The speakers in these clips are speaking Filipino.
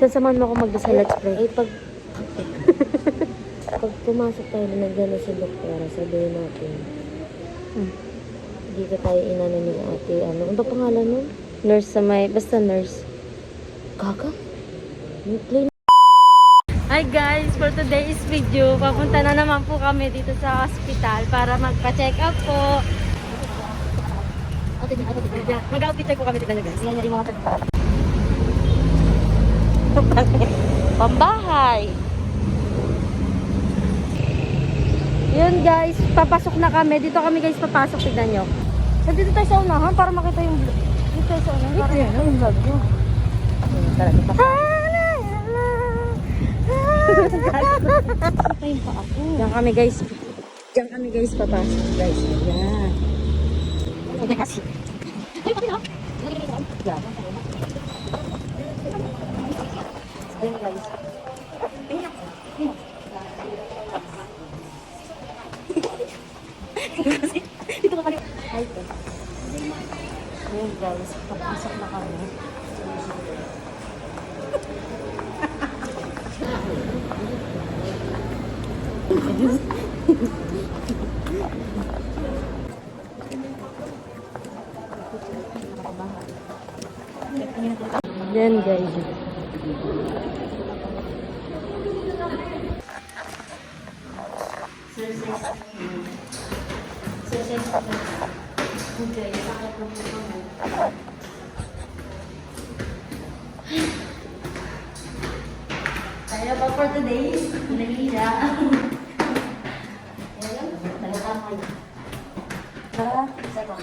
Sasamahan mo ako magdasal, let's pray. Ay, pag pumasok tayo na nandiyan na si doktora, sabihin natin, dito tayo inano ni ate, ano ba pangalan nun? Nurse sa may, basta nurse. Gaga? Hi guys, for today's video, papunta na naman po kami dito sa hospital para magpa-check up po. Mag-outfit check po kami dito guys. Yan yung mga tagpa. Pambahay. Yun guys, papasok na kami. Dito kami guys papasok, tignan nyo. So dito tayo sa unahan para makita yung vlog. Dito tayo sa unahan para makita yung vlog nyo. Talaga pa. Diyan kami guys. Diyan kami guys papasok guys. Yan. Okay kasi. Ayan guys. Dito ka kali. Ayan guys, papasok na kami. Yan guys. Kaya pa for today, nalila. Tara, second.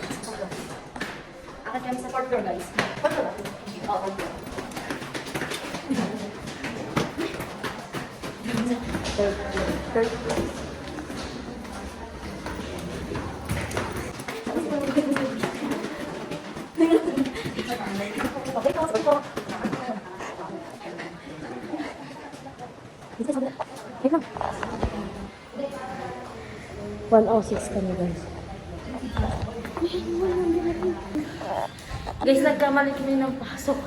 Akit kami sa fourth floor guys. Fourth floor ba? Oo, fourth floor. Third floor. Okay, pasok po. Wait lang. 106 kami guys. Guys, nagkamali kami ng pasok.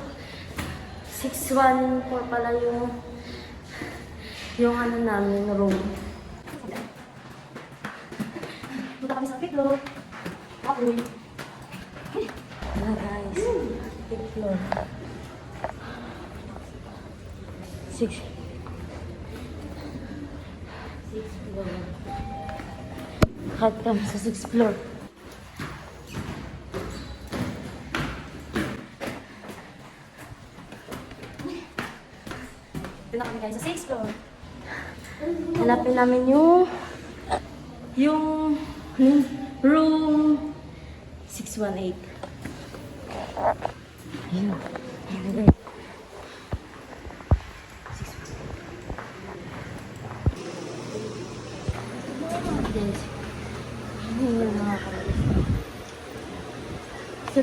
614 pala yung ano namin, room. Punta kami sa fifth floor. Okay. Wala guys. Fifth floor. 6th floor. Hot kami sa 6th floor. Ito na kami guys sa 6th floor. Hanapin namin yung room 618. Ayun. Ayun guys. 618. Guys. Ayun yung mga kalis. So,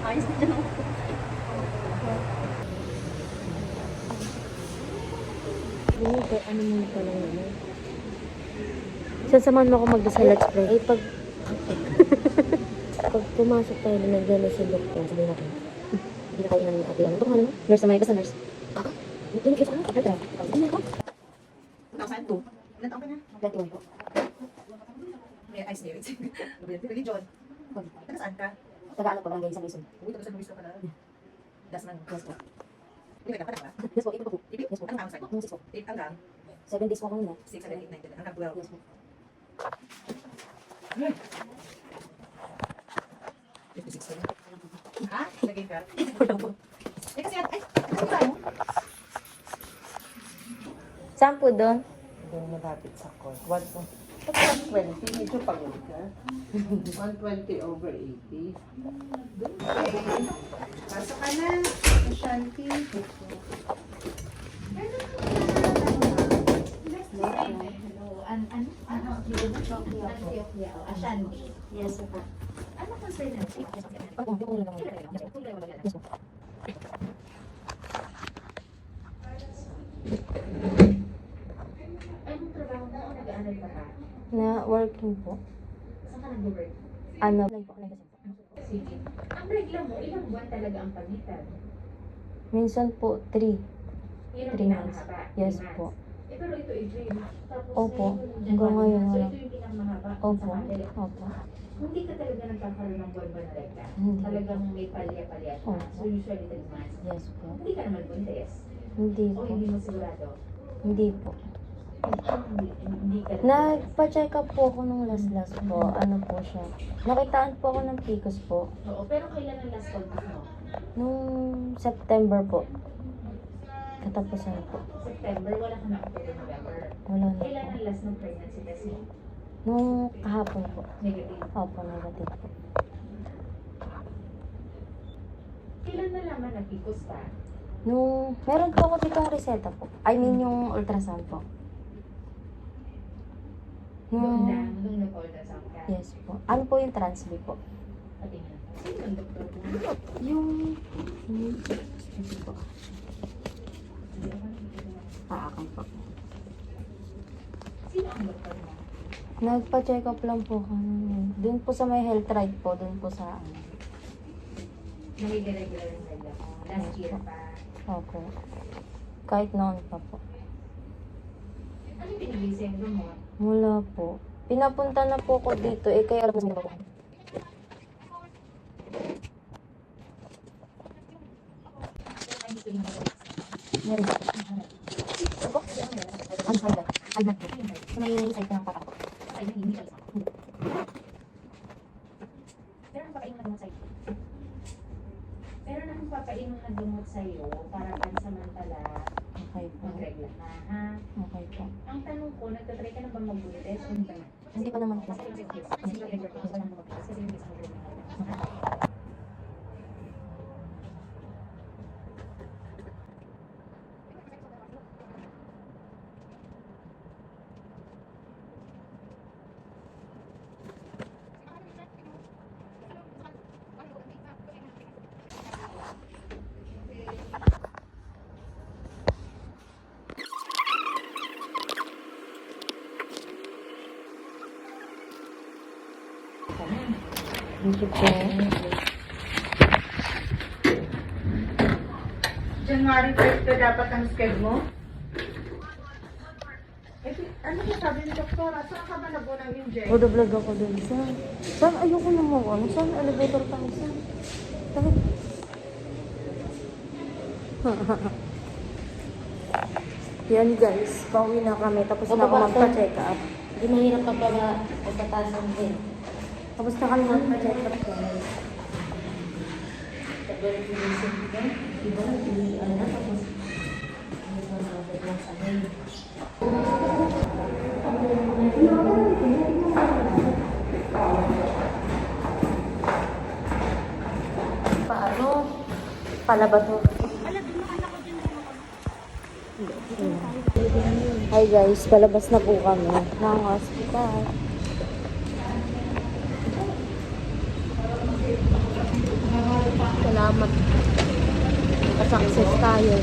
ayos na dyan. Ano mo pa lang naman? Sasamahan mo ako magdasal, let's pray. Ay, pag pumasok tayo na nandiyan na si doktor, sabihin natin, hindi na kayo ng ate. Ano ito kung ano? Nurse na may, basta nurse. Kaka? Hindi na kayo sa ano? Ano ito? Ano ito? Ano saan to? Ilan taon ka na? Gatuan po. May ice lyrics. Religion. Taga saan ka? Taga-ano po, barangay sa Mason. Uy, taga San Luis ka pala. Das man. Yes po. Hindi ka pa ba? Yes po, ipin po po. Ibig? Yes po. Anong tawag sa'yo? Yung 6 po. 8 hanggang 7 days po ako nila. 6, 7, 8, 9, 10. Hanggang 12. Yes po. 56 ka na. Ha? Lagay ka? Eh kasi, ay, ano tayo? Saan po doon? Doon malapit sa court. 120, medyo pagod ka. 120 over 80. Pasok ka na. Ashanti. Antioquia. Ashanti. Yes po. Ano concern natin? Anong trabaho mo? Nag-aaral ka pa? Na working po. Saan ka nag-work? Ano? Sige. Ang regla mo, ilang buwan talaga ang pagitan? Minsan po 3. Yun ang 3 months. pinakamahaba. Yes 3 months. po. Eh, pero ito April. Tapos Opo. ngayon, Hanggang January ngayon, na. So wala. ito yung pinakamahaba. Opo. Sa kanila. Opo. Hindi ka talaga nagkakaroon ng buwan-buwan na regla. Hindi. Talagang may palya-palya siya. Opo. So usually 3 months. Yes po. Hindi ka naman buntis. Hindi O po. hindi mo sigurado. Hindi po. Hindi ka Nagpa-check up po ako nung last po. Ano po siya. Nakitaan po ako ng PCOS po. Oo, pero kailan ang last contact mo? Nung September po. Katapusan po. September, wala ka na October, November. Wala na Kailan po. ang last ng pregnancy test mo? Nung kahapon po. Negative. Opo, negative po. Kailan nalaman na PCOS ka? Meron po ako dito ang reseta po. I mean yung ultrasound po. Doon lang, nung nag-ultrasound ka. Yes po. Ano po yung transby po? Patingin. Sino ang doktor mo? Yung... Ito po. Akin po. Sino ang doktor mo? Nagpa-check up lang po kami. Doon po sa may health right po. Doon po sa ano. Nag-regular yung regla mo. Last year pa. Opo. Kahit noon pa po. Ano yung pinigising mo? Wala po. Pinapunta na po ko dito. Eh, kaya alam mo po. Ano gusto mo? Meron po. Opo. Ano sa ila? Ay, po. Sa may site ng papa ko. Ay, hindi ka. Pero ang papainom na gamot sa'yo. Pero nang papainom na gamot sa'yo para pansamantala Okay po. magregla ka, ha? Okay po. Ang tanong ko, nagtatry ka na ba magbuntes? Hindi ka na. Hindi pa naman po. Kasi yung case, kasi yung regular case, wala nang magbuntes. Kasi yung case ng regular case. Thank you po. January 1st ka dapat ang schedule mo? Eh, ano ba sabi ni doktora? Saan ka ba nabunang inject? Vlog ako dun. Saan ayoko na mo? Ano? Saan elevator tayo? Saan? Bakit? Yan guys, pauwi na kami. Tapos na ako magpa-check up. Hindi mahirap pagpatasan din. Tapos na kami magpa-check up guys. Tapos pinisip ko, diba? Ano, tapos nagpapagod lang sa akin. Paano? Palaba to. Hi guys, palabas na po kami ng hospital. Salamat. Nakasuccess tayo.